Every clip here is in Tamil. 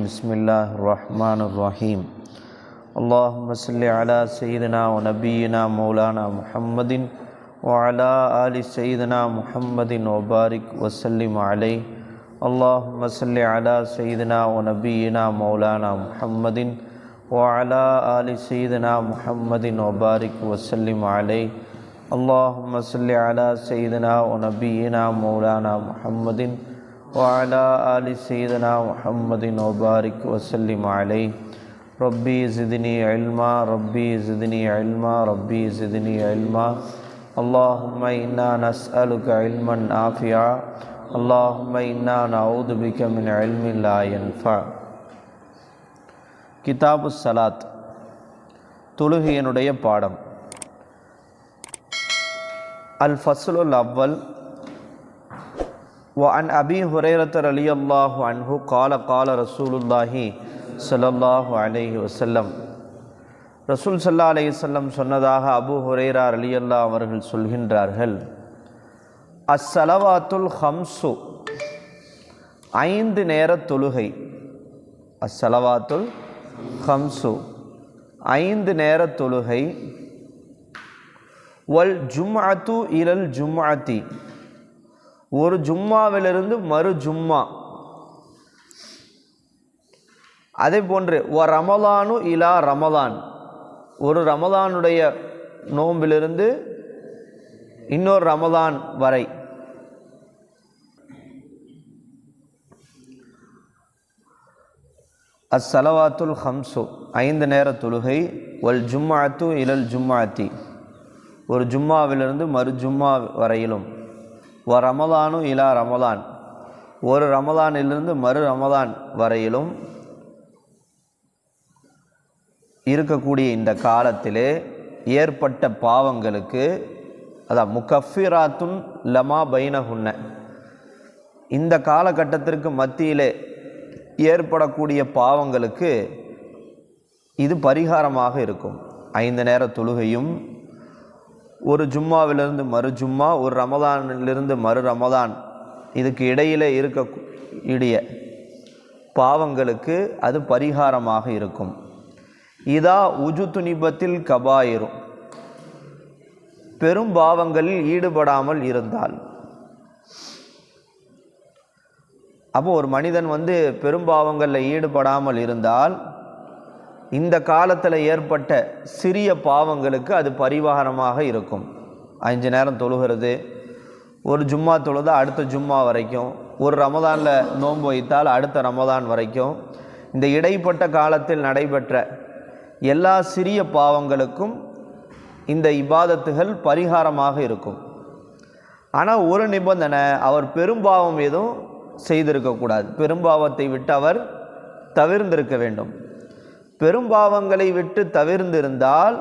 بسم الله الرحمن الرحيم اللهم صل على سيدنا ونبينا مولانا محمد وعلى آل سيدنا محمد وبارك وسلم عليه اللهم صل على سيدنا ونبينا مولانا محمد وعلى آل سيدنا محمد وبارك وسلم عليه اللهم صل على سيدنا ونبينا مولانا محمد وعلى آل سيدنا محمد وبارك وسلم عليه ربي زدني علما ربي زدني علما ربي زدني علما اللهم إنا نسألك علما نافعا اللهم إنا نعوذ بك من علم لا ينفع. கிதாபு ஸலாத், தொழுகையினுடைய பாடம். அல் ஃபஸ்லுல் அவ்வல். وعن أبي هريرة رضي الله عنه قال قال رسول الله صلى الله عليه وسلم. ரசூல் ஸல்லல்லாஹு அலைஹி வஸல்லம் சொன்னதாக அபூ ஹுரைரா ரலியல்லாஹு அவர்கள் சொல்கின்றார்கள், அஸ்ஸலவாத்துல் ஹம்சு, 5 நேர தொழுகை. அஸ்ஸலவாத்துல் ஹம்சு, 5 நேர தொழுகை. வல் ஜும்அத்து இலல் ஜும்அத்தி, ஒரு ஜும்மாவிலிருந்து மறு ஜும்மா. அதே போன்று வ ரமலானு இலா ரமலான், ஒரு ரமலானுடைய நோம்பிலிருந்து இன்னொரு ரமலான் வரை. அஸ்ஸலவாத்துல் ஹம்சு, 5 நேர தொழுகை. வல் ஜும்அத்து இலல் ஜும்அத்தி, ஒரு ஜும்மாவிலிருந்து மறு ஜும்மா வரையிலும். வ ரமலானு இலா ரமலான், ஒரு ரமலானிலிருந்து மறு ரமலான் வரையிலும் இருக்கக்கூடிய இந்த காலத்திலே ஏற்பட்ட பாவங்களுக்கு, அதான் முகஃபிராத்துன் லமா பைனஹுன்ன, இந்த காலகட்டத்திற்கு மத்தியிலே ஏற்படக்கூடிய பாவங்களுக்கு இது பரிகாரமாக இருக்கும். 5 நேர தொழுகையும், ஒரு ஜும்மாவிலிருந்து மறு ஜும்மா, ஒரு ரமலானிலிருந்து மறு ரமலான், இதுக்கு இடையிலே இருக்கக்கூடிய பாவங்களுக்கு அது பரிகாரமாக இருக்கும். இதா உஜுதுனிபத்தில் கபாயிரும், பெரும் பாவங்களில் ஈடுபடாமல் இருந்தால். அப்போ ஒரு மனிதன் பெரும் பாவங்களில் ஈடுபடாமல் இருந்தால், இந்த காலத்தில் ஏற்பட்ட சிறிய பாவங்களுக்கு அது பரிகாரமாக இருக்கும். 5 நேரம் தொழுகிறது, ஒரு ஜும்மா தொழுதா அடுத்த ஜும்மா வரைக்கும், ஒரு ரமதானில் நோன்பு வைத்தால் அடுத்த ரமதான் வரைக்கும், இந்த இடைப்பட்ட காலத்தில் நடைபெற்ற எல்லா சிறிய பாவங்களுக்கும் இந்த இபாதத்துகள் பரிகாரமாக இருக்கும். ஆனால் ஒரு நிபந்தனை, அவர் பெரும்பாவம் எதுவும் செய்திருக்கக்கூடாது. பெரும்பாவத்தை விட்டு அவர் தவிர்ந்திருக்க வேண்டும். பெரும்பாவங்களை விட்டு தவிர்ந்திருந்தால்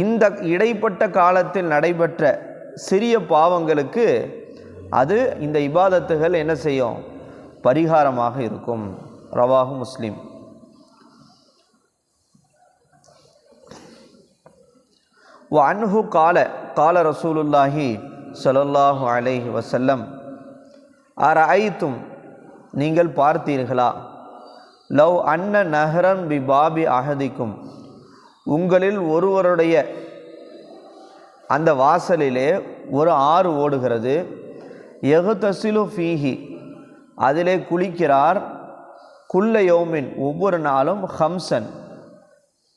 இந்த இடைப்பட்ட காலத்தில் நடைபெற்ற சிறிய பாவங்களுக்கு அது இந்த இபாதத்துகள் என்ன செய்யும்? பரிகாரமாக இருக்கும். ரவாஹு முஸ்லிம். வ அன்ஹு கால கால ரசூலுல்லாஹி ஸல்லல்லாஹு அலைஹி வஸல்லம், அரஐத்தும், நீங்கள் பார்த்தீர்களா, லவ் அன்ன நஹ்ரன் பி பாபி அஹதிக்கும், உங்களில் ஒருவருடைய அந்த வாசலிலே ஒரு ஆறு ஓடுகிறது, யஹ்தஸிலு ஃபீஹி, அதிலே குளிக்கிறார், குல்ல யௌமின், ஒவ்வொரு நாளும், ஹம்சன்,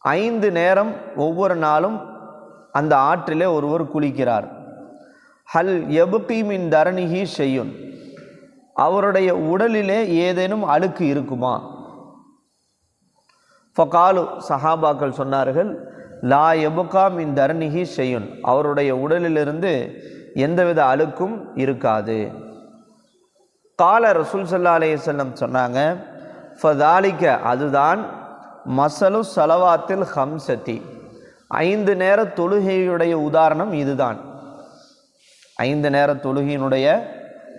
5 நேரம் ஒவ்வொரு நாளும் அந்த ஆற்றிலே ஒருவர் குளிக்கிறார். ஹல் யபுகி மின் தரணிஹி ஷையுன், அவருடைய உடலிலே ஏதேனும் அழுக்கு இருக்குமா? ஃபகாலு, சஹாபாக்கள் சொன்னார்கள், லா யபுகா மின் தரணிஹி ஷையுன், அவருடைய உடலிலிருந்து எந்தவித அழுக்கும் இருக்காது. கால ரசூல் ஸல்லல்லாஹு அலைஹி வஸல்லம் சொன்னாங்க, ஃபதாலிக, அதுதான், மஸலு ஸலவாத்தில் ஹம்ஸதி, 5 நேர தொழுகையுடைய உதாரணம் இதுதான். 5 நேர தொழுகையினுடைய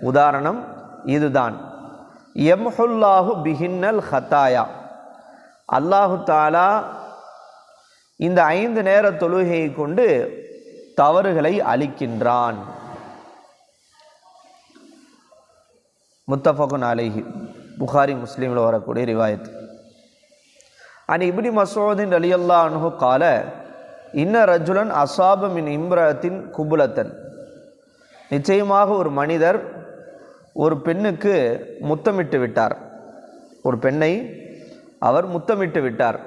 உதாரணம் இதுதான். யம்ஹுல்லாஹு பிஹின்னல் ஹதாயா, அல்லாஹு தாலா இந்த 5 நேர தொழுகையை கொண்டு தவறுகளை அழிக்கின்றான். முத்தஃபகுன் அலைஹி, புகாரி முஸ்லீமில் வரக்கூடிய ரிவாயத். அன் இப்னி மஸ்ஊத் ரலியல்லாஹு அன்ஹு கால இன்ன ரஜுலன் அஸாப மின் இம்ரஅத்தின் குபுலத்தன், நிச்சயமாக ஒரு மனிதர் ஒரு பெண்ணுக்கு முத்தமிட்டு விட்டார், ஒரு பெண்ணை அவர் முத்தமிட்டு விட்டார்.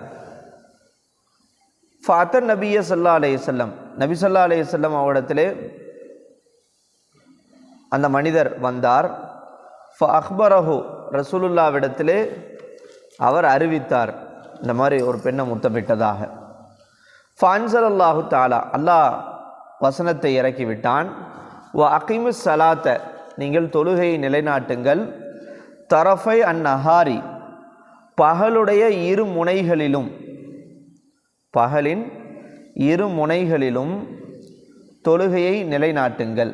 ஃபாத்தர் நபிய ஸல்லல்லாஹு அலைஹி வஸல்லம், நபி ஸல்லல்லாஹு அலைஹி வஸல்லம் அவரிடத்திலே அந்த மனிதர் வந்தார். ஃபஅக்பரஹு, ரசூலுல்லாஹ்விடத்திலே அவர் அறிவித்தார் இந்த மாதிரி ஒரு பெண்ணை முத்தமிட்டதாக. ஃபஅன்ஸலல்லாஹு தஆலா, அல்லாஹ் வசனத்தை இறக்கிவிட்டான். வ அகிமுஸ் ஸலாத்த, நீங்கள் தொழுகையை நிலைநாட்டுங்கள். தரஃபை அந்நஹாரி, பகலுடைய இரு முனைகளிலும், பகலின் இரு முனைகளிலும் தொழுகையை நிலைநாட்டுங்கள்.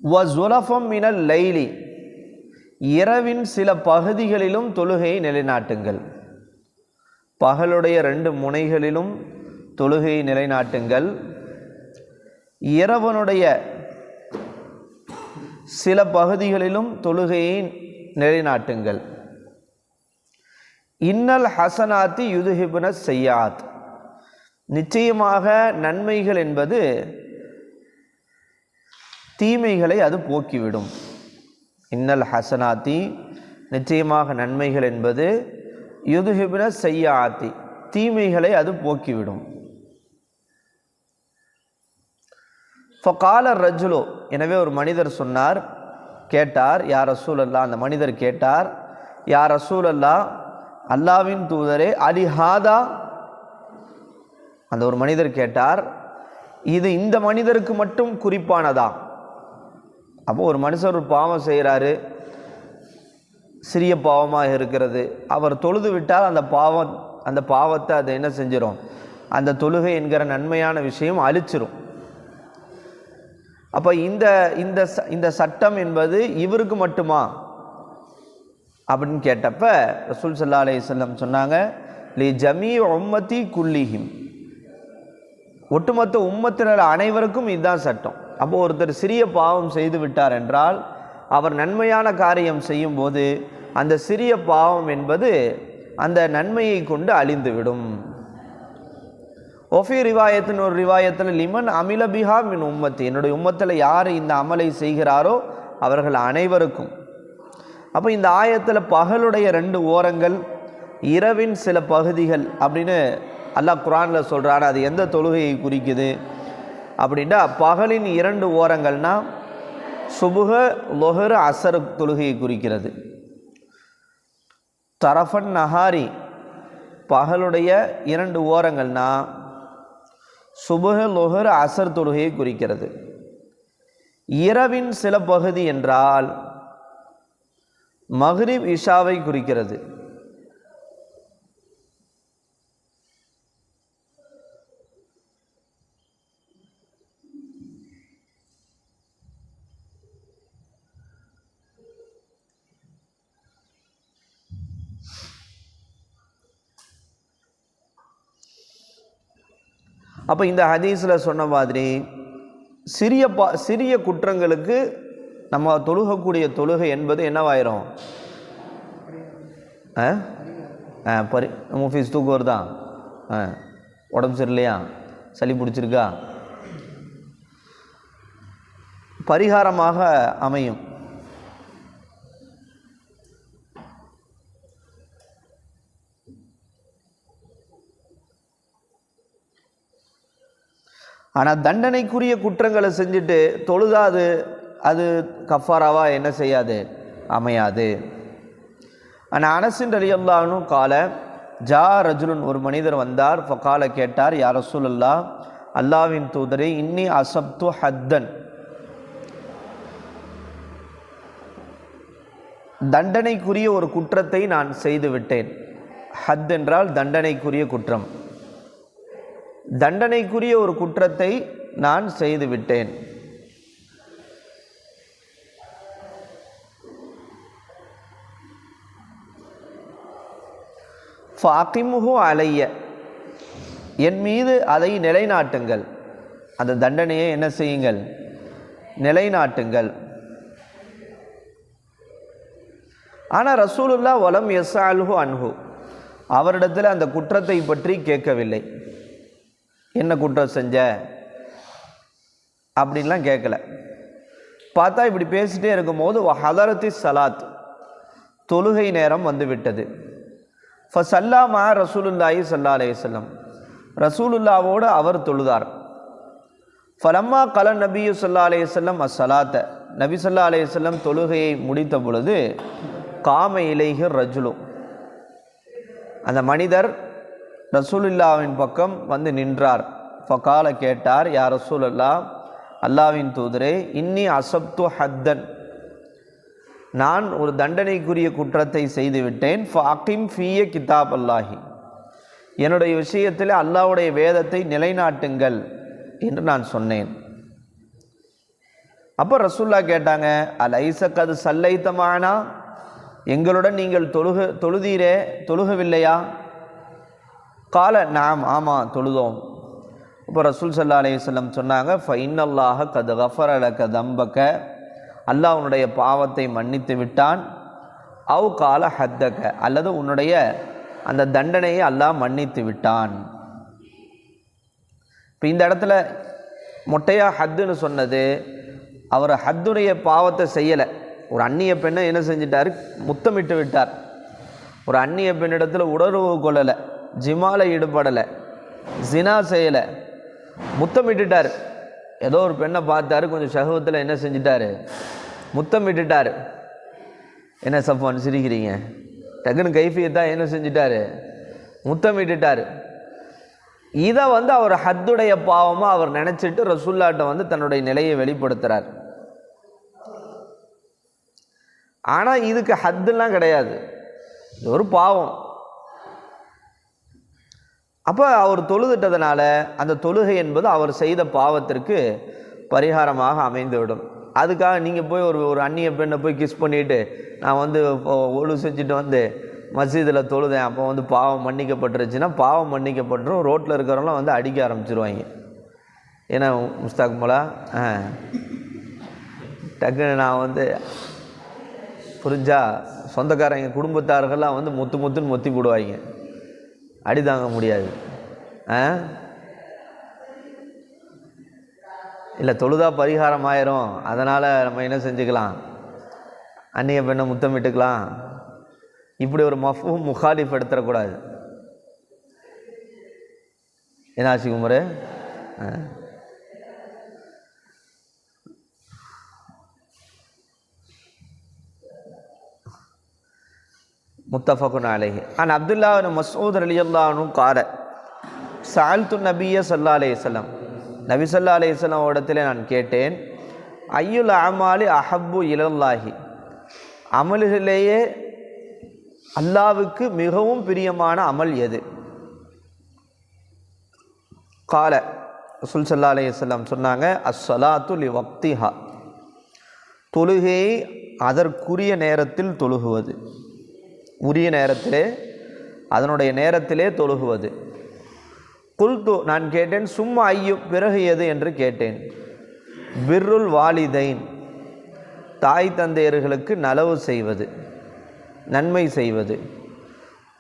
வ ஸுலஃபம் மினல் லைலி, இரவின் சில பகுதிகளிலும் தொழுகையை நிலைநாட்டுங்கள். பகலுடைய 2 முனைகளிலும் தொழுகையை நிலைநாட்டுங்கள். இரவனுடைய சில பகுதிகளிலும் தொழுகையை நிலைநாட்டுங்கள். இன்னல் ஹசனாத்தி யுதுஹிபுன செய்யாத், நிச்சயமாக நன்மைகள் என்பது தீமைகளை அது போக்கிவிடும். இன்னல் ஹசனாத்தி, நிச்சயமாக நன்மைகள் என்பது யுதுஹிபுன செய்யாத்தி, தீமைகளை அது போக்கிவிடும். ஃபகால ரஜுலு, எனவே ஒரு மனிதர் சொன்னார், கேட்டார், யா ரசூலல்லாஹ், அந்த மனிதர் கேட்டார், யா ரசூலல்லாஹ், அல்லாவின் தூதரே, அலிஹாதா, அந்த ஒரு மனிதர் கேட்டார், இது இந்த மனிதருக்கு மட்டும் குறிப்பானதா? அப்போ ஒரு மனுஷர் ஒரு பாவம் செய்கிறாரு, சிறிய பாவமாக இருக்கிறது, அவர் தொழுது விட்டால் அந்த பாவத்தை அதை என்ன செஞ்சிடும், அந்த தொழுகை என்கிற நன்மையான விஷயம் அழிச்சிரும். அப்போ இந்த சட்டம் என்பது இவருக்கு மட்டுமா அப்படின்னு கேட்டப்ப ரசூல் ஸல்லல்லாஹு அலைஹி வஸல்லம் சொன்னாங்க, லி ஜமீ உம்மத்தி குல்லிஹிம், ஒட்டுமொத்த உம்மத்தினர் அனைவருக்கும் இதுதான் சட்டம். அப்போ ஒருத்தர் சிறிய பாவம் செய்து விட்டார் என்றால் அவர் நன்மையான காரியம் செய்யும்போது அந்த சிறிய பாவம் என்பது அந்த நன்மையை கொண்டு அழிந்துவிடும். ஒஃபி ரிவாயத்தின் ஒரு ரிவாயத்தில் லிமன் அமில பிஹா மின் உம்மத்தி, என்னுடைய உம்மத்தில் யார் இந்த அமலை செய்கிறாரோ அவர்கள் அனைவருக்கும். அப்போ இந்த ஆயத்தில் பகலுடைய 2 ஓரங்கள், இரவின் சில பகுதிகள் அப்படின்னு அல்லாஹ் குர்ஆனில் சொல்கிறாரு. அது எந்த தொழுகையை குறிக்குது அப்படின்னா, பகலின் 2 ஓரங்கள்னா சுபுஹ, லொஹர், அசர் தொழுகையை குறிக்கிறது. தரஃபன் நஹாரி, பகலுடைய 2 ஓரங்கள்னா சுபுஹ, லொஹர், அசர் தொழுகையை குறிக்கிறது. இரவின் சில பகுதி என்றால் மக்ரிப், இஷாவை குறிக்கிறது. அப்போ இந்த ஹதீஸில் சொன்ன மாதிரி சிறிய குற்றங்களுக்கு நம்ம தொழுகக்கூடிய தொழுகை என்பது என்னவாயிரும்? முஃபீஸ் தூக்கு வருதா, உடம்பு சரியில்லையா, சளி பிடிச்சிருக்கா, பரிகாரமாக அமையும். ஆனால் தண்டனைக்குரிய குற்றங்களை செஞ்சுட்டு தொழுதா அது கஃபாராவா என்ன செய்யாது, அமையாது. ஆனால் அனஸ் ரலியல்லாஹு அன்ஹு கால ஜா ரஜுலுன், ஒரு மனிதர் வந்தார். ஃபகால, கேட்டார், யா ரசூலல்லாஹ், அல்லாவின் தூதரே, இன்னி அசப்து ஹத்தன், தண்டனைக்குரிய ஒரு குற்றத்தை நான் செய்து விட்டேன். ஹத் என்றால் தண்டனைக்குரிய குற்றம். தண்டனைக்குரிய ஒரு குற்றத்தை நான் செய்து விட்டேன். ஃபாகிமுஹு அலைய, என் மீது அதை நிலைநாட்டுங்கள். அந்த தண்டனையை என்ன செய்யுங்கள், நிலைநாட்டுங்கள். ஆனால் ரசூலுல்லா வலம் யஸ்அல்ஹு அன்ஹு, அவரிடத்தில் அந்த குற்றத்தை பற்றி கேட்கவில்லை. என்ன குற்றம் செஞ்ச அப்படின்லாம் கேட்கல. பார்த்தா இப்படி பேசிட்டே இருக்கும்போது ஹதரத்தி சலாத், தொழுகை நேரம் வந்துவிட்டது. ஃபசல்லா மா ரசூலுல்லாஹி ஸல்லல்லாஹு அலைஹி வஸல்லம், ரசூலுல்லாவோடு அவர் தொழுதார். ஃபலம்மா கல நபியு ஸல்லல்லாஹு அலைஹி வஸல்லம் அஸ்ஸலாத்த, நபி ஸல்லல்லாஹு அலைஹி வஸல்லம் தொழுகையை முடித்த பொழுது காம இலைஹி ரஜுலு, அந்த மனிதர் ரசூலுல்லாவின் பக்கம் வந்து நின்றார். ஃபகால, கேட்டார், யா ரசூலல்லா, அல்லாவின் தூதரே, இன்னி அசப்து ஹத்தன், நான் ஒரு தண்டனைக்குரிய குற்றத்தை செய்துவிட்டேன். ஃபஅகிம் ஃபீய கிதாப் அல்லாஹி, என்னுடைய விஷயத்தில் அல்லாஹ்வுடைய வேதத்தை நிலைநாட்டுங்கள் என்று நான் சொன்னேன். அப்போ ரசூல்லா கேட்டாங்க, அலைஸ கது சல்லைத்தமானா, எங்களுடன் நீங்கள் தொழுதீரே, தொழுகவில்லையா? கால நாம், ஆமாம் தொழுதோம். இப்போ ரசூல் ஸல்லல்லாஹு அலைஹி வஸல்லம் சொன்னாங்க, ஃபஇன்னல்லாஹ கத் கஃபர லக தம்பக, அல்லாஹ் உன்னுடைய பாவத்தை மன்னித்து விட்டான். அவ் கால ஹத்தக, அல்லது உன்னுடைய அந்த தண்டனையை அல்லாஹ் மன்னித்து விட்டான். இப்போ இந்த இடத்துல மொட்டையாக ஹத்துன்னு சொன்னது, அவர் ஹத்துடைய பாவத்தை செய்யலை. ஒரு அந்நிய பெண்ணை என்ன செஞ்சிட்டார்? முத்தமிட்டு விட்டார். ஒரு அந்நிய பெண்ணிடத்தில் உடலுறவு கொள்ளலை, ஜிமால ஈடுபடலை, ஜினா செய்யலை, முத்தமிட்டுட்டார். ஏதோ ஒரு பெண்ணை பார்த்தாரு, கொஞ்சம் சகவத்தில் என்ன செஞ்சிட்டாரு? முத்தமிட்டுட்டார். என்ன சஃப்வான் சிரிக்கிறீங்க? டக்குன்னு கைஃபியத்தான் என்ன செஞ்சிட்டாரு? முத்தமிட்டுட்டார். இதை அவர் ஹத்துடைய பாவமாக அவர் நினச்சிட்டு ரசூல்லாட்ட தன்னுடைய நிலையை வெளிப்படுத்துகிறார். ஆனால் இதுக்கு ஹத்துலாம் கிடையாது, இது ஒரு பாவம். அப்போ அவர் தொழுதுட்டதுனால அந்த தொழுகை என்பது அவர் செய்த பாவத்திற்கு பரிகாரமாக அமைந்துவிடும். அதுக்காக நீங்கள் போய் ஒரு அந்நிய பெண்ணை போய் கிஸ் பண்ணிவிட்டு, நான் ஒழு செஞ்சுட்டு மஸ்ஜிதில் தொழுதேன், அப்போ பாவம் மன்னிக்கப்பட்டுருச்சுன்னா பாவம் மன்னிக்கப்பட்டுரும். ரோட்டில் இருக்கிறவங்களாம் அடிக்க ஆரம்பிச்சிருவாங்க. ஏன்னா முஸ்தாக் மோலா டக்குன்னு நான் புரிஞ்சா சொந்தக்காரங்க குடும்பத்தார்கள்லாம் முத்து முத்துன்னு மொத்தி போடுவாங்க, அடி தாங்க முடியாது. இல்லை தொழுதா பரிகாரம் ஆயிரும், அதனால் நம்ம என்ன செஞ்சுக்கலாம்? அந்நிய பெண்ணை முத்தமிட்டுக்கலாம். இப்படி ஒரு மஃபூம் முகாலிஃப் எடுத்துடக்கூடாது. என்னாச்சு குமரு? முத்தஃபகுன் அலைஹி. அன் அப்துல்லா பின் மஸ்ஊத் ரலியல்லாஹு அன்ஹு கால சஅல்து நபிய ஸல்லல்லாஹு அலைஹி வஸல்லம், நபி ஸல்லல்லாஹு அலைஹி வஸல்லம் இடத்திலே நான் கேட்டேன், ஐயுல் அமாலி அஹப்பு இலல்லாஹி, அமல்களிலேயே அல்லாவுக்கு மிகவும் பிரியமான அமல் எது? கால, ரசூல் ஸல்லல்லாஹு அலைஹி வஸல்லம் சொன்னாங்க, அஸ்ஸலாத்து லி வக்திஹா, தொழுகையை அதற்குரிய நேரத்தில் தொழுகுவது, உரிய நேரத்திலே அதனுடைய நேரத்திலே தொழுகுவது. குல்து, நான் கேட்டேன், சும்மா ஐயு, பிறகு எது என்று கேட்டேன். பிர்ருல் வாலிதைன், தாய் தந்தையர்களுக்கு நலவு செய்வது, நன்மை செய்வது.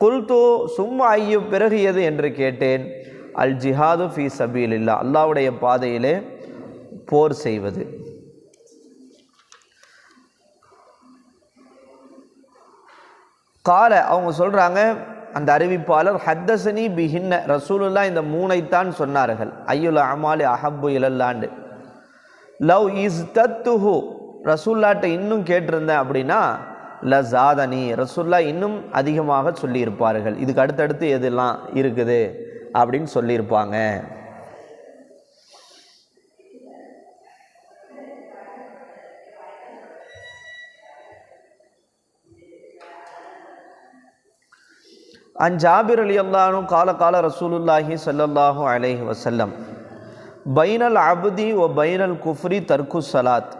குல்து சும்மா ஐயு, பிறகு எது என்று கேட்டேன். அல் ஜிஹாது ஃபீ சபீலில்லா, அல்லாஹ்வுடைய பாதையிலே போர் செய்வது. கால, அவங்க சொல்கிறாங்க, அந்த அறிவிப்பாளர், ஹத்தசனி பிஹின்ன, ரசூலுல்லா இந்த மூனைத்தான் சொன்னார்கள். ஐயுல் அமாலி அஹப்பு இலல்லாண்டு. லவ் இஸ் தத்துஹு, ரசூல்லாட்ட இன்னும் கேட்டிருந்தேன் அப்படின்னா, ல ஜாதனி, ரசூல்லா இன்னும் அதிகமாக சொல்லியிருப்பார்கள். இதுக்கு அடுத்தடுத்து எதெல்லாம் இருக்குது அப்படின்னு சொல்லியிருப்பாங்க. அன் ஜாபிர் ரலியல்லாஹு அன்ஹு கால கால ரசூலுல்லாஹி ஸல்லல்லாஹு அலைஹி வஸல்லம், பைனல் அப்தி வ பைனல் குஃப்ரி தர்க்கு ஸலாத்,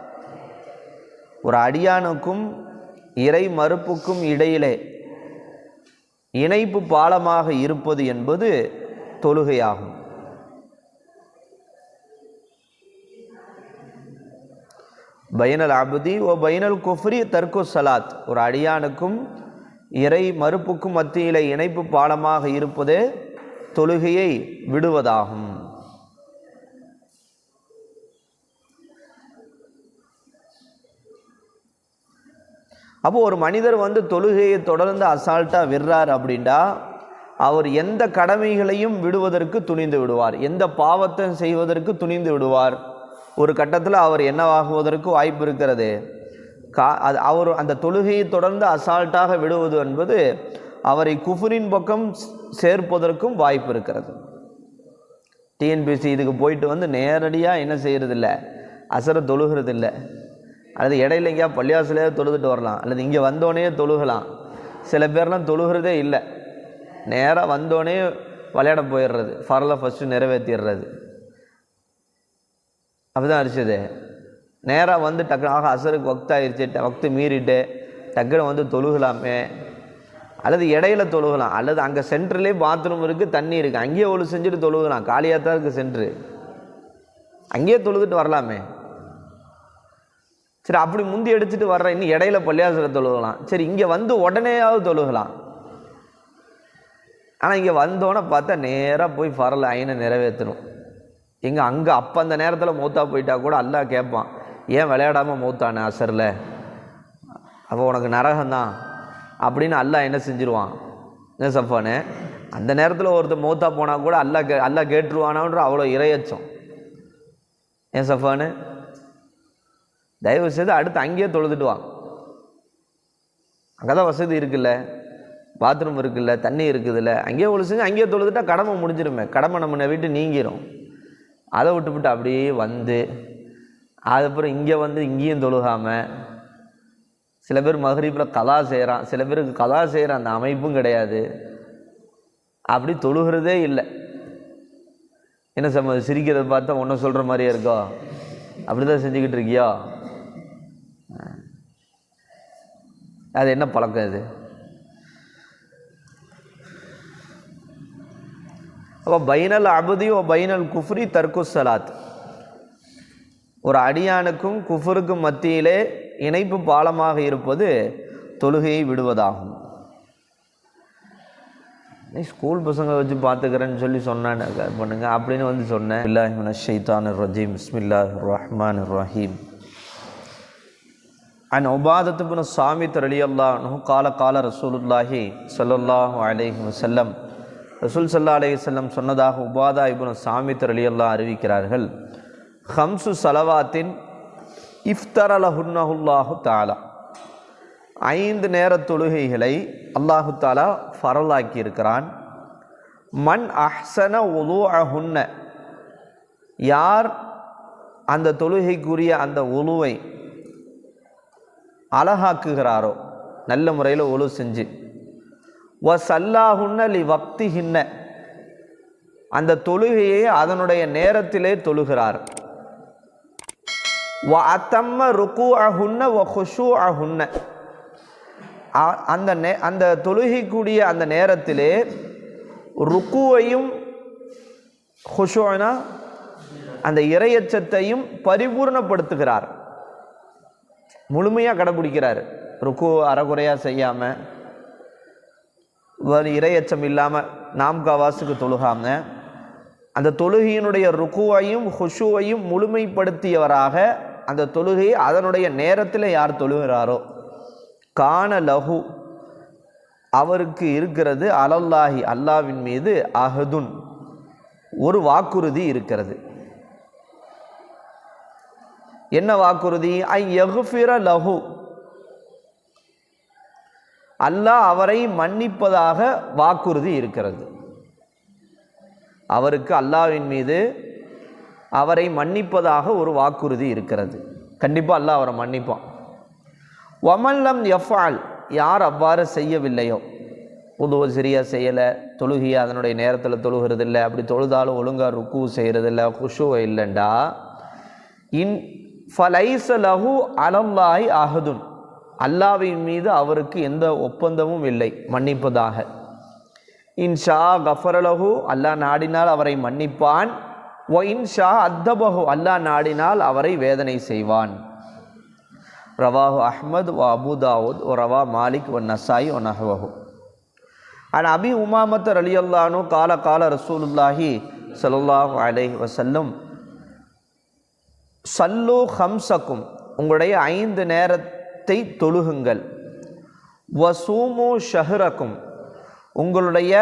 ஒரு அடியானுக்கும் இறை மறுப்புக்கும் இடையிலே இணைப்பு பாலமாக இருப்பது என்பது தொழுகையாகும். பைனல் அபுதி ஓ பைனல் குஃப்ரி தர்கு சலாத், ஒரு அடியானுக்கும் இறை மறுப்புக்கும் மத்தியிலே இணைப்பு பாலமாக இருப்பதே தொழுகையை விடுவதாகும். அப்போ ஒரு மனிதர் தொழுகையை தொடர்ந்து அசால்ட்டாக விடுறார் அப்படின்டா அவர் எந்த கடமைகளையும் விடுவதற்கு துணிந்து விடுவார், எந்த பாவத்தை செய்வதற்கு துணிந்து விடுவார். ஒரு கட்டத்தில் அவர் என்னவாகுவதற்கு வாய்ப்பு இருக்கிறது. அவர் அந்த தொழுகையை தொடர்ந்து அசால்ட்டாக விடுவது என்பது அவரை குஃபரின் பக்கம் சேர்ப்பதற்கும் வாய்ப்பு இருக்கிறது. டிஎன்பிசி இதுக்கு போயிட்டு நேரடியாக என்ன செய்கிறதில்ல, அசரை தொழுகிறதில்ல, அல்லது இடையில எங்கேயா பள்ளியாசிலே தொழுதுட்டு வரலாம், அல்லது இங்கே வந்தோடனே தொழுகலாம். சில பேர்லாம் தொழுகிறதே இல்லை, நேராக வந்தோடனே விளையாட போயிடுறது, ஃபரலை ஃபஸ்ட்டு நிறைவேற்றிடுறது. அப்படிதான் அடிச்சது. நேராக டக்குனு அசருக்கு வக்தாயிருச்சு, வக்து மீறிட்டு டக்குனு தொழுகலாமே, அல்லது இடையில தொழுகலாம், அல்லது அங்கே சென்டர்லேயே பாத்ரூம் இருக்குது, தண்ணி இருக்குது, அங்கேயே ஒழு செஞ்சுட்டு தொழுகலாம். காலியாக தான் இருக்குது சென்ட்ரு, அங்கேயே தொழுதுட்டு வரலாமே. சரி, அப்படி முந்தி எடுத்துகிட்டு வர்ற இன்னும் இடையில பள்ளியாசில் தொழுகலாம். சரி, இங்கே உடனேயாவது தொழுகலாம். ஆனால் இங்கே வந்தோன்னே பார்த்தா நேராக போய் ஃபரல் ஐனை நிறைவேற்றணும். அங்கே அப்போ அந்த நேரத்தில் மௌத்தா போயிட்டா கூட அல்லாஹ் கேட்பான், ஏன் விளையாடாமல் மௌத்தானே அசரில், அப்போ உனக்கு நரகம்தான் அப்படின்னு அல்லாஹ் என்ன செஞ்சிருவான். என்ன சஃபானே, அந்த நேரத்தில் ஒருத்தர் மௌத்தா போனால் கூட அல்லாஹ் கேட்டுருவானான்ற அவ்வளோ இரையச்சம். ஏன் சஃபானு, தயவு செய்து அடுத்து அங்கேயே தொழுதுட்டு வாங்க. அங்கே தான் வசதி இருக்குல்ல, பாத்ரூம் இருக்குல்ல, தண்ணி இருக்குதுல்ல, அங்கேயே ஒழு செஞ்சு அங்கேயே தொழுதுட்டா கடமை முடிஞ்சிருமே. கடமை நம்ம விட்டு நீங்கிரும். அதை விட்டு அப்படியே அதுக்கப்புறம் இங்கே இங்கேயும் தொழுகாமல் சில பேர் மகரிப்பில் கலா செய்கிறான், சில பேருக்கு கலா செய்கிற அந்த அமைப்பும் கிடையாது, அப்படி தொழுகிறதே இல்லை. என்ன சிரிக்கிறத பார்த்தா ஒன்றும் சொல்கிற மாதிரியே இருக்கோ, அப்படி தான் செஞ்சுக்கிட்டு இருக்கியோ, அது என்ன பழக்கம் இது? அப்போ பைனல் அபுதி ஓ பைனல் குஃப்ரி தர்கு சலாத், ஒரு அடியானுக்கும் குஃபருக்கும் மத்தியிலே இணைப்பு பாலமாக இருப்பது தொழுகையை விடுவதாகும். ஸ்கூல் பசங்க வச்சு பார்த்துக்கிறேன்னு சொல்லி சொன்னான் பண்ணுங்க அப்படின்னு சொன்னேன். பில்லாஹி மினஷ் ஷைத்தானிர் ரஜீம், பிஸ்மில்லாஹிர் ரஹ்மானிர் ரஹீம். அன் உபாதத்து பின் சாமித் ரலியல்லாஹு அன்ஹு கால ரசூலுல்லாஹி ஸல்லல்லாஹு அலைஹி வஸல்லம், ரசூல் ஸல்லல்லாஹு அலைஹி வஸல்லம் சொன்னதாக உபாதா இப்னு சாமித் ரலியல்லாஹு அறிவிக்கிறார்கள். ஹம்சு சலவாத்தின் இஃப்தரலஹுன்னஹுல்லாஹு தஆலா, 5 நேர தொழுகைகளை அல்லாஹு தாலா ஃபரலாக்கி இருக்கிறான். மன் அஹ்சன உலூஅஹுன்ன, யார் அந்த தொழுகைக்குரிய அந்த உலுவை அழகாக்குகிறாரோ, நல்ல முறையில் ஒழு செஞ்சு, வசல்லாஹுன்ன லி வக்திஹின்ன, அந்த தொழுகையை அதனுடைய நேரத்திலே தொழுகிறார். வ அத்தம்ம ருக்கூஅஹுன்ன வ குஷூஅஹுன்ன, அந்த தொழுகைக்கூடிய அந்த நேரத்திலே ருக்குவையும் குஷூனா அந்த இறையச்சத்தையும் பரிபூர்ணப்படுத்துகிறார், முழுமையாக கடைபிடிக்கிறார். ருக்கு அறகுறையாக செய்யாமல், ஒரு இறையச்சம் இல்லாமல் நாம்காவாசுக்கு தொழுகாமல், அந்த தொழுகையினுடைய ருக்குவையும் ஹுஷுவையும் முழுமைப்படுத்தியவராக அந்த தொழுகையை அதனுடைய நேரத்தில் யார் தொழுகிறாரோ, கான லஹு, அவருக்கு இருக்கிறது, அலல்லாஹி, அல்லாவின் மீது, அஹதுன், ஒரு வாக்குறுதி இருக்கிறது. என்ன வாக்குறுதி? ஐ யக்ஃபிர லஹு, அல்லாஹ் அவரை மன்னிப்பதாக வாக்குறுதி இருக்கிறது. அவருக்கு அல்லாஹ்வின் மீது அவரை மன்னிப்பதாக ஒரு வாக்குறுதி இருக்கிறது. கண்டிப்பாக அல்லாஹ் அவரை மன்னிப்பான். வமல்லம் யஃபால், யார் அவ்வாறு செய்யவில்லையோ, உதுவ சரியாக செய்யலை, தொழுகையை அதனுடைய நேரத்தில் தொழுகிறது இல்லை, அப்படி தொழுதாலும் ஒழுங்காக ருக்கு செய்கிறதில்ல, குஷுவை இல்லைண்டா, இன் ஃபலைஸ லஹு அலல்லாஹி அஹதுன், அல்லாஹ்வின் மீது அவருக்கு எந்த ஒப்பந்தமும் இல்லை மன்னிப்பதாக. இன்ஷா கஃபரலஹு, அல்லாஹ் நாடினால் அவரை மன்னிப்பான். ஒ இன்ஷா அத்தபஹு, அல்லாஹ் நாடினால் அவரை வேதனை செய்வான். ரவாஹு அஹ்மத் வ அபு தாவூத் வ ரவா மாலிக் வ நசாயி வ நஹ்வஹு. அன் அபி உமாமத் ரலியல்லாஹு அன்ஹு கால கால ரசூலுல்லாஹி ஸல்லல்லாஹு அலைஹி வஸல்லம் சல்லு ஹம்சக்கும், உங்களுடைய 5 நேரத்தை தொழுகுங்கள். வசூமு ஷஹ்ரக்கும், உங்களுடைய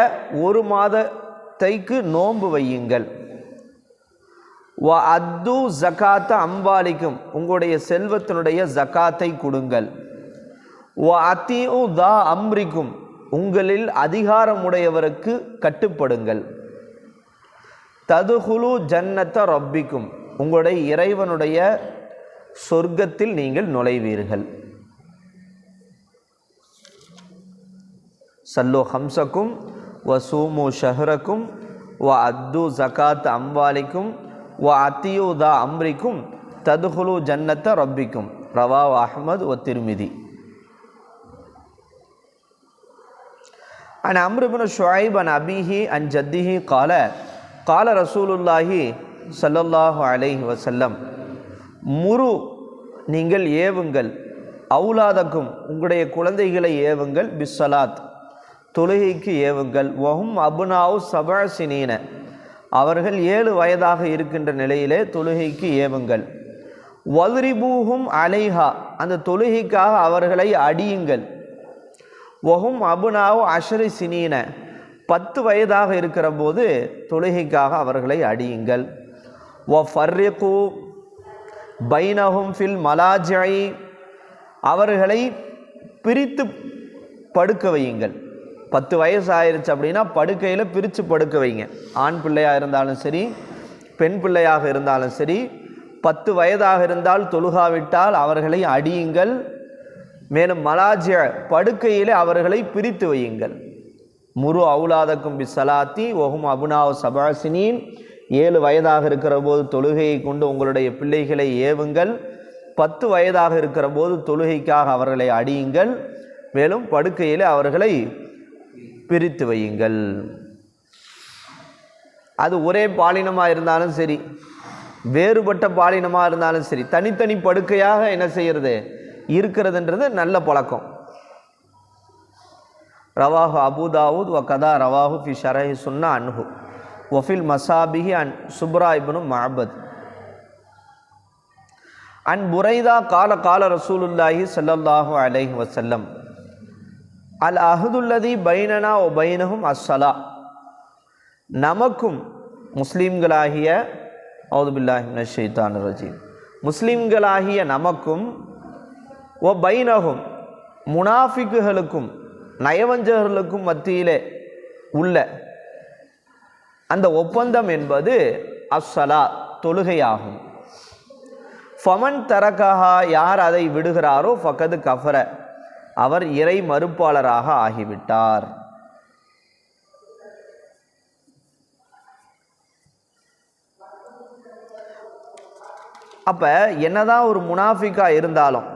1 மாதத்தைக்கு நோன்பு வையுங்கள். வ அத்து ஜகாத்த அம்பாலிக்கும், உங்களுடைய செல்வத்தினுடைய ஜகாத்தை கொடுங்கள். வ அத்திஉ தா அம்ரிக்கும், உங்களில் அதிகாரமுடையவருக்கு கட்டுப்படுங்கள். ததுஹுலு ஜன்னத்த ரப்பிக்கும், உங்களுடைய இறைவனுடைய சொர்க்கத்தில் நீங்கள் நுழைவீர்கள். சல்லு ஹம்சக்கும் வசூமு ஷஹ்ரக்கும் வ அத்து ஜகாத் அம்வாலிக்கும் வ அத்தியூ தா அம்ரிக்கும் ததுஹுலு ஜன்னத்த ரப்பிக்கும். ரவாஹு அஹ்மத் வ திர்மிதி. அன் அம்ர் இப்னு ஷுஐப் அன் அபீஹி அன் ஜத்திஹி கால கால ரசூலுல்லாஹி ஸல்லல்லாஹு அலைஹி வஸல்லம் முரு, நீங்கள் ஏவுங்கள். அவுலாதக்கும், உங்களுடைய குழந்தைகளை ஏவுங்கள். பிஸ்ஸலாத், தொழுகைக்கு ஏவுங்கள். வஹும் அப்னாஉ சபஅ சினீன, அவர்கள் 7 வயதாக இருக்கின்ற நிலையிலே தொழுகைக்கு ஏவுங்கள். வத்ரிபூஹும் அலைஹா, அந்த தொழுகைக்காக அவர்களை அடியுங்கள். வஹும் அப்னாஉ அஷ்ரி சினீன, 10 வயதாக இருக்கிற போது தொழுகைக்காக அவர்களை அடியுங்கள். வஃபர்ரிகு பைனஹும் ஃபில் மலாஜிஇ, அவர்களை பிரித்து படுக்க வையுங்கள். 10 வயசு ஆயிருச்சு அப்படின்னா படுக்கையில் பிரித்து படுக்க வைங்க. ஆண் பிள்ளையாக இருந்தாலும் சரி, பெண் பிள்ளையாக இருந்தாலும் சரி. 10 வயதாக இருந்தால் தொழுகாவிட்டால் அவர்களை அடியுங்கள். மேலும் மலாஜிய, படுக்கையிலே அவர்களை பிரித்து வையுங்கள். முரு அவுலாதக்கும் பிஸ்ஸலாத்தி வஹும் அப்னாஉ சபஅ சினீன், 7 வயதாக இருக்கிற போது தொழுகையை கொண்டு உங்களுடைய பிள்ளைகளை ஏவுங்கள். 10 வயதாக இருக்கிற போது தொழுகைக்காக அவர்களை அடியுங்கள். மேலும் படுக்கையிலே அவர்களை பிரித்து வையுங்கள். அது ஒரே பாலினமாக இருந்தாலும் சரி, வேறுபட்ட பாலினமாக இருந்தாலும் சரி, தனித்தனி படுக்கையாக என்ன செய்கிறது இருக்கிறதுன்றது நல்ல பழக்கம். ரவாஹு அபு தாவூத் வ கதா ரவாஹு ஃபி ஷரஹி சுன்னா அன்ஹு வஃபில் மசாபிஹி an Subhra Ibn Mabad an புரைதா கால கால ரசூலுல்லாஹி ஸல்லல்லாஹு அலைஹி வஸல்லம் அல் அஹதுல்லதி பைனனா ஒ பைனஹும் அஸ்ஸலா, நமக்கும் முஸ்லீம்களாகிய அவுது பில்லாஹி மினஷ் ஷைத்தானிர் ரஜீம், முஸ்லீம்களாகிய நமக்கும் ஒ பைனஹும், முனாஃபிக்குகளுக்கும் நயவஞ்சகர்களுக்கும் மத்தியிலே உள்ள அந்த ஒப்பந்தம் என்பது அஸ்ஸலா, தொழுகையாகும். ஃபமன் தரகஹா, யார் அதை விடுகிறாரோ ஃபகது கஃபர, அவர் இறை மறுப்பாளராக ஆகிவிட்டார். அப்ப என்னதான் ஒரு முனாஃபிக்கா இருந்தாலும்,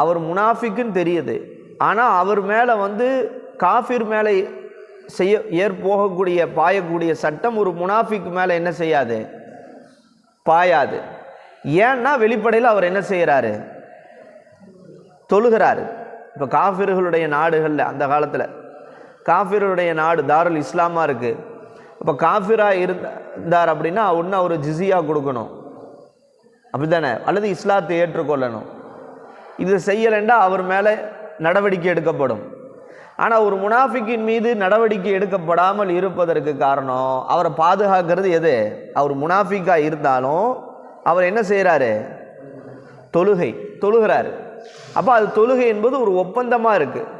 அவர் முனாஃபிக்குன்னு தெரியுது, ஆனால் அவர் மேலே காஃபிர் மேலே போகக்கூடிய பாயக்கூடிய சட்டம் ஒரு முனாஃபிக் மேலே என்ன செய்யாது, பாயாது. ஏன்னா வெளிப்படையில் அவர் என்ன செய்கிறாரு, தொழுகிறாரு. இப்போ காஃபிர்களுடைய நாடுகளில் அந்த காலத்தில் காஃபிர்களுடைய நாடு தாருல் இஸ்லாமாக இருக்குது. இப்போ காஃபிராக இருந்தார் அப்படின்னா ஒன்று அவர் ஜிஸியா கொடுக்கணும், அப்படி தானே, அல்லது இஸ்லாத்தை ஏற்றுக்கொள்ளணும். இது செய்யலைண்டா அவர் மேலே நடவடிக்கை எடுக்கப்படும். ஆனால் ஒரு முனாஃபிக்கின் மீது நடவடிக்கை எடுக்கப்படாமல் இருப்பதற்கு காரணம் அவரை பாதுகாக்கிறது எது, அவர் முனாஃபிக்காக இருந்தாலும் அவர் என்ன செய்கிறாரு, தொழுகிறாரு. அப்போ அது தொழுகை என்பது ஒரு ஒப்பந்தமாக இருக்குது.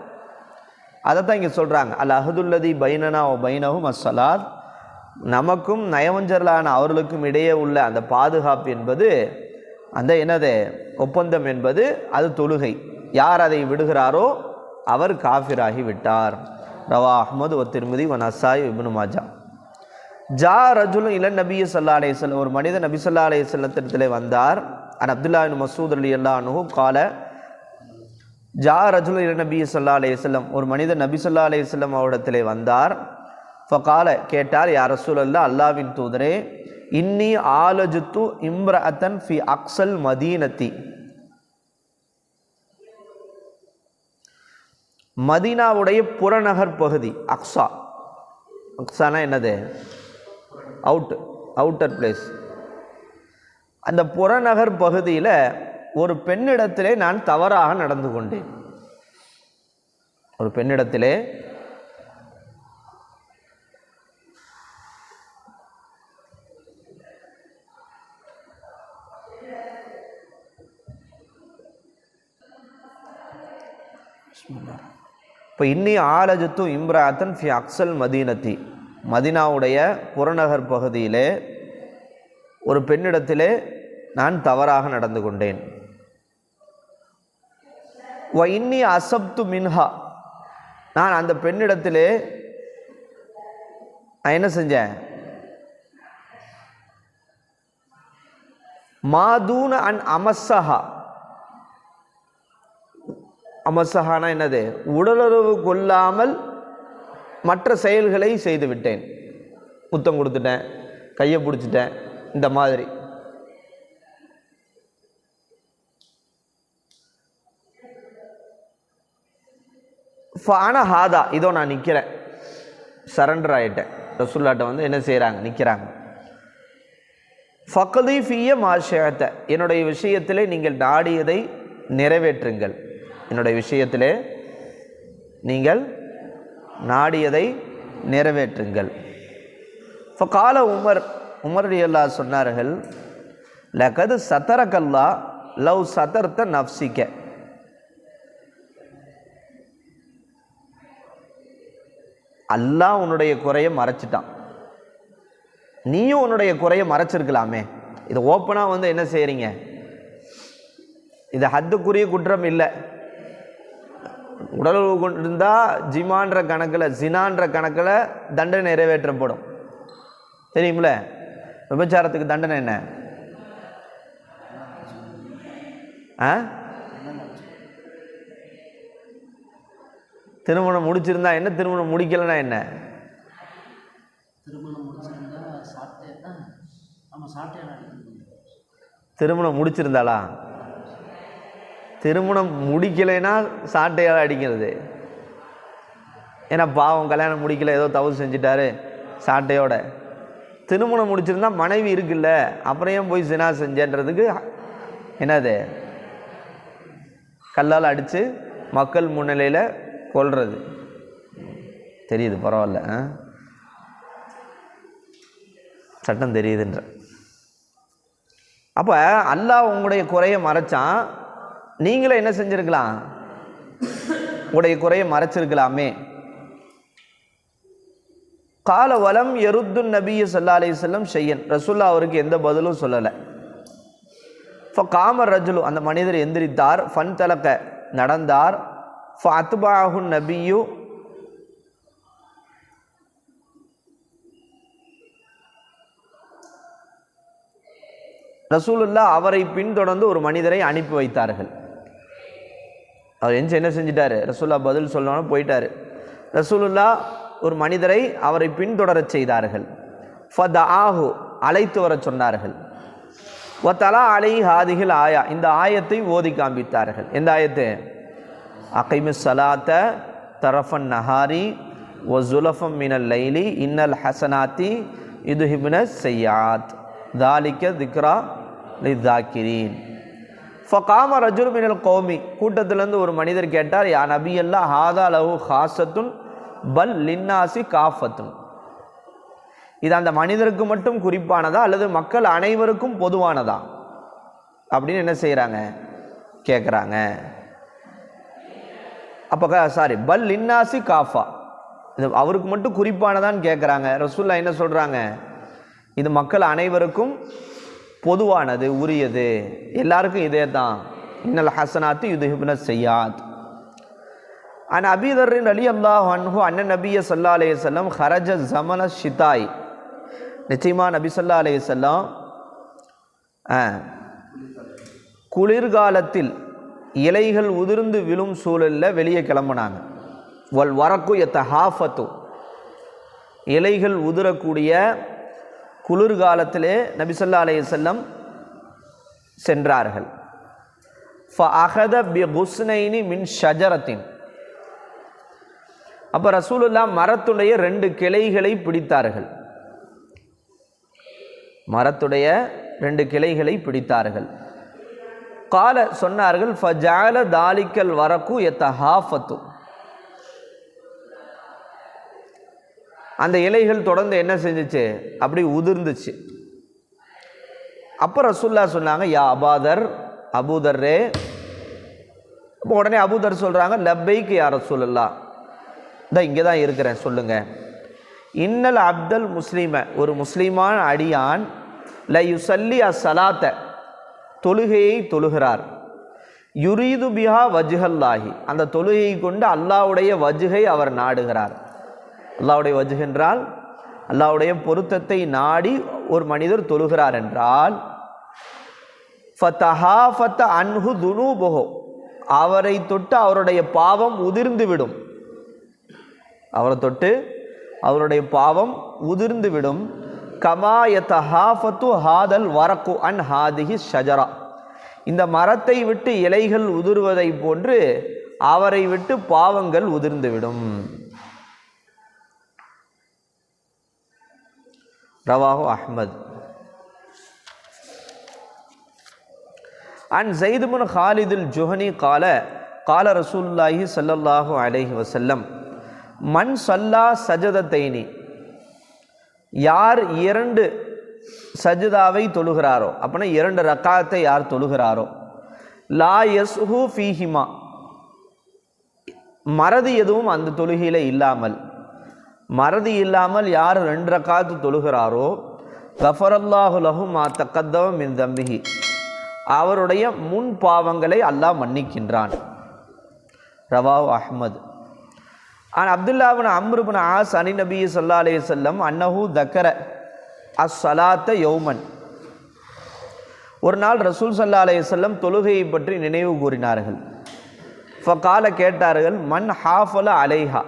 அதைத்தான் இங்கே சொல்கிறாங்க, அல் அஹதுல்லதி பைனனா ஒ பைனஹும் அஸ்ஸலாத், நமக்கும் நயவஞ்சர்களான அவர்களுக்கும் இடையே உள்ள அந்த பாதுகாப்பு என்பது, அந்த என்னது ஒப்பந்தம் என்பது அது தொழுகை. யார் அதை விடுகிறாரோ அவர் காஃபிராகி விட்டார். ரவா அஹ்மது வ திர்மிதி வ நசாயி இப்னு மாஜா. ஜா ரஜுலுன் இலன் நபி ஸல்லல்லாஹு அலைஹி வஸல்லம், ஒரு மனிதன் நபி ஸல்லல்லாஹு அலைஹி வஸல்லத்திலே வந்தார். அன் அப்துல்லாஹ் இப்னு மஸ்ஊத் ரலியல்லாஹு அன்ஹு கால ஜா ரஜுலுன் இலன் நபி ஸல்லல்லாஹு அலைஹி வஸல்லம், ஒரு மனிதன் நபி ஸல்லல்லாஹு அலைஹி வஸல்லம் அவரிடத்திலே வந்தார். ஃபகால, கேட்டார், யா ரசூலல்லாஹ், அல்லாஹ்வின் தூதரே, இன்னி ஆலஜுத்து இம்ரஅத்தன் ஃபி அக்ஸல் மதீனத்தி, மதீனாவுடைய புறநகர் பகுதி. அக்ஸா, அக்ஸானா என்னது? Outer place. அந்த புறநகர் பகுதியில் ஒரு பெண்ணிடத்திலே நான் தவறாக நடந்து கொண்டேன். ஒரு பெண்ணிடத்திலே இப்போ இன்னி ஆலஜத்து இம்ராத்தன் ஃபி அக்ஸல் மதீனத்தி, மதீனாவுடைய புறநகர் பகுதியிலே ஒரு பெண்ணிடத்திலே நான் தவறாக நடந்து கொண்டேன். வ இன்னி அசப்து மின்ஹா, நான் அந்த பெண்ணிடத்திலே நான் என்ன செஞ்சேன்? மாதூன அன் அமஸ்ஸஹா, அமஸ்ஸஹானா என்னது? உடலுறவு கொள்ளாமல் மற்ற செயல்களை செய்து விட்டேன். முத்தம் கொடுத்துட்டேன், கையை பிடிச்சிட்டேன், இந்த மாதிரி. ஃபான ஹாதா, இதோ நான் நிற்கிறேன், சரண்டர் ஆகிட்டேன். ரசூலுல்லாஹ்ட்ட வந்து என்ன செய்கிறாங்க? நிற்கிறாங்க. ஃபக்லி ஃபிய மாஷயத்த, என்னுடைய விஷயத்திலே நீங்கள் நாடியதை நிறைவேற்றுங்கள். என்னுடைய விஷயத்திலே நீங்கள் நாடியதை நிறைவேற்றுங்கள். ஃபகால உமர் ரலியல்லாஹு சொன்னார்கள், லகது சதரகல்லா லவ் சதர்த நஃப்ஸிக, அல்லாஹ் உன்னுடைய குறையை மறைச்சிட்டான், நீயும் உன்னுடைய குறையை மறைச்சிருக்கலாமே. இது ஓப்பனாக வந்து என்ன செய்கிறீங்க? இது ஹத்துக்குரிய குற்றம் இல்லை. உடலுறவு கொண்டிருந்தால் ஜிமான்ற கணக்கில், ஜினான்ற கணக்கில் தண்டனை நிறைவேற்றப்படும். தெரியுமில்ல? விபச்சாரத்துக்கு தண்டனை என்ன? திருமணம் முடிச்சிருந்தா என்ன, திருமணம் முடிக்கலைன்னா என்ன? திருமணம் முடிச்சிருந்தாளா? திருமணம் முடிக்கலைன்னா சாட்டையால் அடிக்கிறது. ஏன்னா பாவம், கல்யாணம் முடிக்கல, ஏதோ தவறு செஞ்சிட்டாரு சாட்டையோட. திருமணம் முடிச்சிருந்தா மனைவி இருக்குல்ல, அப்புறம் ஏன் போய் சினா செஞ்சன்றதுக்கு என்னது? கல்லால் அடித்து மக்கள் முன்னிலையில் கொல்றது. தெரியுது, பரவாயில்ல, சட்டம் தெரியுதுன்ற. அப்போ அல்லாஹ் உங்களுடைய குறையை மறைச்சான், நீங்களே என்ன செஞ்சிருக்கலாம்? உங்களுடைய குறையை மறைச்சிருக்கலாமே. கால வலம் எருத்து நபிய ஸல்லல்லாஹு அலைஹி வஸல்லம் ஷையன், ரசூலுல்லாஹ் அவருக்கு எந்த பதிலும் சொல்லலை. ஃபகாம ரஜுலு, அந்த மனிதர் எந்திரித்தார். ஃபன் தலக்க, நடந்தார். ஃபஅத்பஅஹு நபியு, ரசூலுல்லாஹ் அவரை பின்தொடர்ந்து ஒரு மனிதரை அனுப்பி வைத்தார்கள். அவர் என்ன செஞ்சிட்டாரு? ரசூலுல்லாஹ் பதில் சொல்லணும் போயிட்டாரு. ரசூலுல்லாஹ் ஒரு மனிதரை அவரை பின்தொடரச் செய்தார்கள். ஃபதஆஹு, அழைத்து வர சொன்னார்கள். வதலா அலை ஹாதிஹில் ஆயா, இந்த ஆயத்தை ஓதி காண்பித்தார்கள். எந்த ஆயத்து? அகைமிஸ் ஸலாத்த தரஃபன் நஹாரி வ ஸுலஃபம் மினல் லைலி இன்னல் ஹஸனாத்தி யுத்ஹிபுனஸ் ஸய்யாத் தாலிக திக்ரா லிஸாக்கிரீன். ஃபகாம ரஜுல் மினல் கௌமி, கூட்டத்திலிருந்து ஒரு மனிதர் கேட்டார், யா நபியல்லாஹ் ஹாதா லஹு ஹாஸத்துன் பல் லின்னாசி காஃபத்துன், இது அந்த மனிதருக்கு மட்டும் குறிப்பானதா அல்லது மக்கள் அனைவருக்கும் பொதுவானதா அப்படின்னு என்ன செய்கிறாங்க? கேட்குறாங்க. அப்போ பல் லின்னாசி காஃபா, இது அவருக்கு மட்டும் குறிப்பானதான்னு கேட்குறாங்க. ரசூலுல்லாஹ் என்ன சொல்கிறாங்க? இது மக்கள் அனைவருக்கும் பொதுவானது, உரியது, எல்லாருக்கும் இதே தான். இன்னல் ஹஸனாத்து யுத்ஹிபுனஸ் ஸய்யாத். அன் அபீ தர் ரலியல்லாஹு அன்ஹு அன்ன நபிய ஸல்லல்லாஹு அலைஹி வஸல்லம் ஹரஜ ஸமன ஷிதாய், நிச்சயமா நபி ஸல்லல்லாஹு அலைஹி வஸல்லம் குளிர்காலத்தில் இலைகள் உதிர்ந்து விழும் சூழலில் வெளியே கிளம்புனாங்க. வல் வரக்கு யத்தஹாஃபத்து, இலைகள் உதிரக்கூடிய குளிர்காலத்திலே நபி ஸல்லல்லாஹு அலைஹி வஸல்லம் சென்றார்கள். ஃபஅஹத பிகுஸ்னைனி மின் ஷஜரத்தின். அப்போ ரசூலுல்லாஹ் மரத்துடைய 2 கிளைகளை பிடித்தார்கள். மரத்துடைய 2 கிளைகளை பிடித்தார்கள். கால சொன்னார்கள், ஃபஜஅல தாலிக்கல் வரகு யதஹாஃபத்து. அந்த இலைகள் தொடர்ந்து என்ன செஞ்சுச்சு, அப்படி உதிர்ந்துச்சு. அப்போ ரசூலுல்லாஹ் சொன்னாங்க, யா அபாதர், அபூதர்ரே. அப்போ உடனே அபூதர் சொல்கிறாங்க, லப்பைக்கு யா ரசூலுல்லாஹ், இங்கே தான் இருக்கிறேன், சொல்லுங்க. இன்னல் அப்தல் முஸ்லிம, ஒரு முஸ்லிமான அடியான், ல யுசல்லி அஸ்ஸலாத்த, தொழுகையை தொழுகிறார், யுரீது பிஹா வஜ்ஹல்லாஹி, அந்த தொழுகையை கொண்டு அல்லாஹ்வுடைய வஜ்ஹை அவர் நாடுகிறார். அல்லாஹ்வுடைய வஜ்ஹ் என்றால் அல்லாஹ்வுடைய பொருத்தத்தை நாடி ஒரு மனிதர் தொழுகிறார் என்றால், ஃபதஹாஃபத அன்ஹு துனூபுஹு, அவரை தொட்டு அவருடைய பாவம் உதிர்ந்துவிடும். அவரை தொட்டு அவருடைய பாவம் உதிர்ந்துவிடும். கமா யதஹாஃபத்து ஹாதல் வரகு அன் ஹாதிஹி ஷஜரா, இந்த மரத்தை விட்டு இலைகள் உதிர்வதை போன்று அவரை விட்டு பாவங்கள் உதிர்ந்துவிடும். ரவாஹு அஹ்மத். அன் ஸைத் பின் காலித் அல் ஜுஹனி கால கால ரசூலுல்லாஹி ஸல்லல்லாஹு அலைஹி வஸல்லம், மன் ஸல்லா சஜதத்தைனி, யார் 2 சஜிதாவை தொழுகிறாரோ, அப்படின்னா 2 ரக்காத்தை யார் தொழுகிறாரோ, லா யஸ்ஹு ஃபீஹிமா, மறதி எதுவும் அந்த தொழுகையில் இல்லாமல், மறதி இல்லாமல் யார் 2 ரக்காத்து தொழுகிறாரோ, கஃபரல்லாஹு லஹு மா தகத்தம மின் தம்பிஹி, அவருடைய முன் பாவங்களை அல்லாஹ் மன்னிக்கின்றான். ரவாஹு அஹ்மத். அன் அப்துல்லா பின் அம்ர் பின் ஆஸ் அனி நபி ஸல்லல்லாஹு அலைஹி வஸல்லம் அன்னஹு தக்கர அஸ்ஸலாத்த யௌமன், ஒரு நாள் ரசூல் ஸல்லல்லாஹு அலைஹி வஸல்லம் தொழுகையை பற்றி நினைவு கூறினார்கள். ஃபகால, கேட்டார்கள், மன் ஹாஃபல அலைஹா,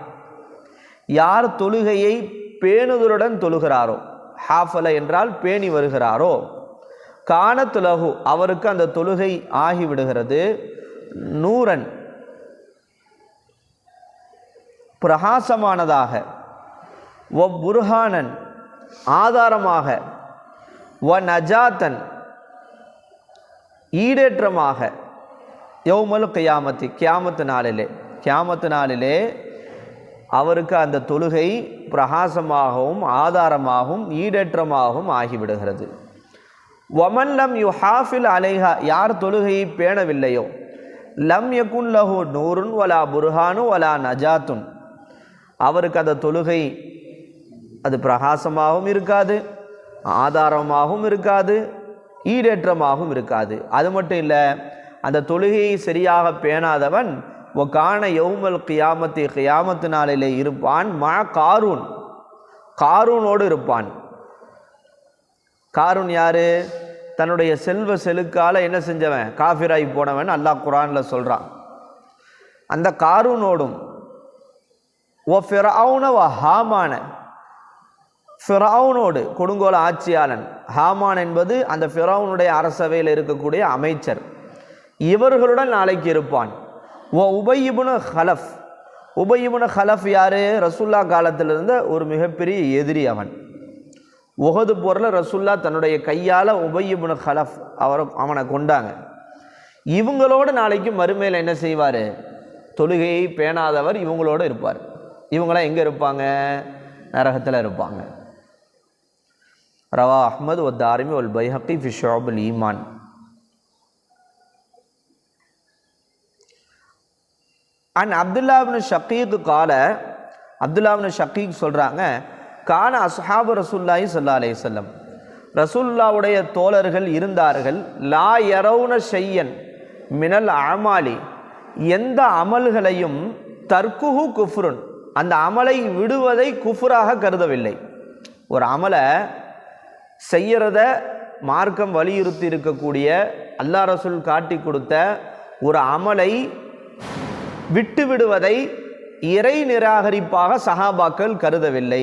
யார் தொழுகையை பேணுதலுடன் தொழுகிறாரோ, ஹாஃபல என்றால் பேணி வருகிறாரோ, கானத் லஹு, அவருக்கு அந்த தொழுகை ஆகிவிடுகிறது, நூரன், பிரகாசமானதாக, வ புர்ஹானன், ஆதாரமாக, வ நஜாத்தன், ஈடேற்றமாக, யௌமல் கியாமத்தி, கியாமத்து நாளிலே, கியாமத்து நாளிலே அவருக்கு அந்த தொழுகை பிரகாசமாகவும் ஆதாரமாகவும் ஈடேற்றமாகவும் ஆகிவிடுகிறது. வமன் லம் யுஹாஃபில் அலைஹா, யார் தொழுகையை பேணவில்லையோ, லம் யகுன் லஹு நூருன் வலா புர்ஹானு வலா நஜாத்துன், அவருக்கு அந்த தொழுகை அது பிரகாசமாகவும் இருக்காது, ஆதாரமாகவும் இருக்காது, ஈடேற்றமாகவும் இருக்காது. அது மட்டும் இல்லை, அந்த தொழுகையை சரியாக பேணாதவன் கான யௌமல் கியாமத்தி, கியாமத்து நாளிலே இருப்பான், மா காரூன், காரூனோடு இருப்பான். காரூன் யாரு? தன்னுடைய செல்வ செழுக்கால என்ன செஞ்சவன்? காஃபிராகி போனவன் அல்லாஹ் குர்ஆனில் சொல்கிறான். அந்த காரூனோடும், ஓ ஃபிரௌன வ ஹாமான, ஃபிரௌனோடு கொடுங்கோல ஆட்சியாளன், ஹாமான் என்பது அந்த ஃபிரௌனுடைய அரசவையில் இருக்கக்கூடிய அமைச்சர், இவர்களுடன் நாளைக்கு இருப்பான். ஓ உபய் இப்னு ஹலஃப், உபய் இப்னு ஹலஃப் யாரு? ரசூல்லா காலத்தில் இருந்த ஒரு மிகப்பெரிய எதிரி அவன். உஹது போரில் ரசூல்லா தன்னுடைய கையால் உபய் இப்னு ஹலஃப் அவனை கொண்டாங்க. இவங்களோடு நாளைக்கு மறுமையில் என்ன செய்வார்? தொழுகையை பேணாதவர் இவங்களோடு இருப்பார். இவங்களாம் எங்கே இருப்பாங்க? நரகத்தில் இருப்பாங்க. ரவா அஹ்மது வ தாரிமி வல் பைஹக்கி ஃபி ஷுஅபுல் ஈமான். அன் அப்துல்லா இப்னு ஷகீக் கால, அப்துல்லா இப்னு ஷகீக் சொல்கிறாங்க, கான அஸ்ஹாபு ரசூலுல்லாஹி ஸல்லல்லாஹு அலைஹி வஸல்லம், ரசூலுல்லாஹ்வுடைய தோழர்கள் இருந்தார்கள், லா யரவுன ஷையன் மினல் அமாலி, எந்த அமல்களையும், தர்க்குஹு குஃப்ருன், அந்த அமலை விடுவதை குஃப்ராக கருதவில்லை. ஒரு அமலை செய்யறத மார்க்கம் வலியுறுத்தி இருக்கக்கூடிய, அல்லாஹ் ரசூல் காட்டி கொடுத்த ஒரு அமலை விட்டு விடுவதை இறை நிராகரிப்பாக சஹாபாக்கள் கருதவில்லை.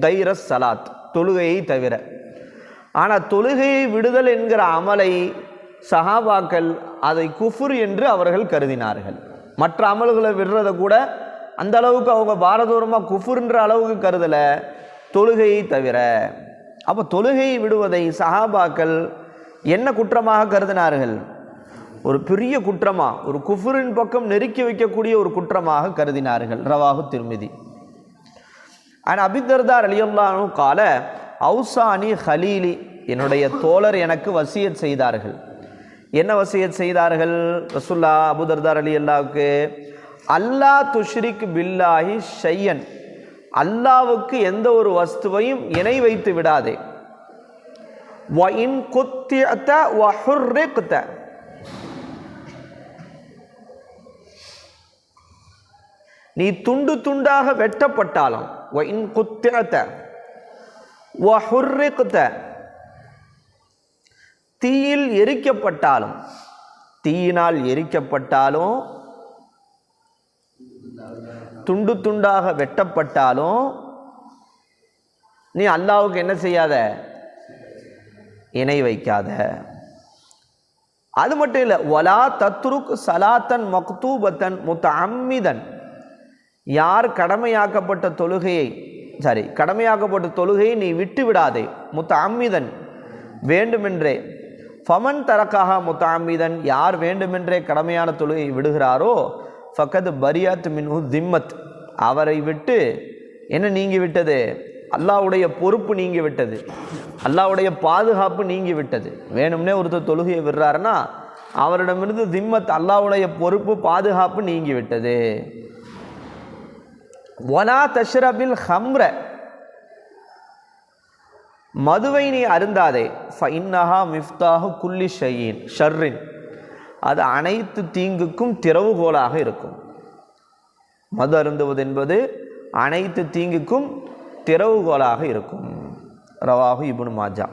கைரஸ் சலாத், தொழுகையை தவிர. ஆனால் தொழுகையை விடுதல் என்கிற அமலை சஹாபாக்கள் அதை குஃபுர் என்று அவர்கள் கருதினார்கள். மற்ற அமல்களை விடுறதை கூட அந்த அளவுக்கு அவங்க பாரதூரமாக குஃபுர்ன்ற அளவுக்கு கருதலை, தொழுகையை தவிர. அப்போ தொழுகையை விடுவதை சஹாபாக்கள் என்ன குற்றமாக கருதினார்கள்? ஒரு பெரிய குற்றமாக, ஒரு குஃபுரின் பக்கம் நெருக்கி வைக்கக்கூடிய ஒரு குற்றமாக கருதினார்கள். ரவாஹு திர்மிதி. அண்ட் அபி தர்தா ரலியல்லாஹு அன்ஹு கால அவுசானி ஹலீலி, என்னுடைய தோழர் எனக்கு வசியத் செய்தார்கள். என்ன வசியத் செய்தார்கள் ரசூலுல்லாஹ் அபூ தர்தா ரலியல்லாஹுக்கு? அல்லா துஷ்ரிக் பில்லாஹி ஷையன், அல்லாவுக்கு எந்த ஒரு வஸ்துவையும் இணை வைத்து விடாதே. வ இன் குத்திஅத வ ஹுர்ரிக்த, நீ துண்டு துண்டாக வெட்டப்பட்டாலும், வ இன் குத்திஅத வ ஹுர்ரிக்த, தீயில் எரிக்கப்பட்டாலும், தீயினால் எரிக்கப்பட்டாலும், துண்டு துண்டாக வெட்டப்பட்டாலும் நீ அல்லாஹ்வுக்கு என்ன செய்யாத? இணை வைக்காத. அது மட்டும் இல்லை, வலா தத்ருக் சலாத்தன் மக்தூபத்தன் முத்தஅம்மிதன், யார் கடமையாக்கப்பட்ட தொழுகையை நீ விட்டு விடாதே. முத்தஅம்மிதன், வேண்டுமென்றே. ஃபமன் தரக்காக முத்தஅம்மிதன், யார் வேண்டுமென்றே கடமையான தொழுகையை விடுகிறாரோ, ஃபக்கத் பரியாத் மின்ஹு திம்மத், அவரை விட்டு என்ன நீங்கி விட்டது? அல்லாஹ்வுடைய பொறுப்பு நீங்கி விட்டது, அல்லாஹ்வுடைய பாதுகாப்பு நீங்கி விட்டது. வேணும்னே ஒருத்தர் தொழுகையை விடுறாருன்னா அவரிடமிருந்து திம்மத், அல்லாஹ்வுடைய பொறுப்பு பாதுகாப்பு நீங்கி விட்டது. வலா தஷ்ரபில் ஹம்ர, மதுவை நீ அருந்தாதே. ஃபஇன்னஹா மிஃப்தாஹு குல்லி ஷையின் ஷர்ரின், அது அனைத்து தீங்குக்கும் திறவுகோலாக இருக்கும். மது அருந்துவது என்பது அனைத்து தீங்குக்கும் திறவுகோலாக இருக்கும். ரவாஹு இப்னு மாஜா.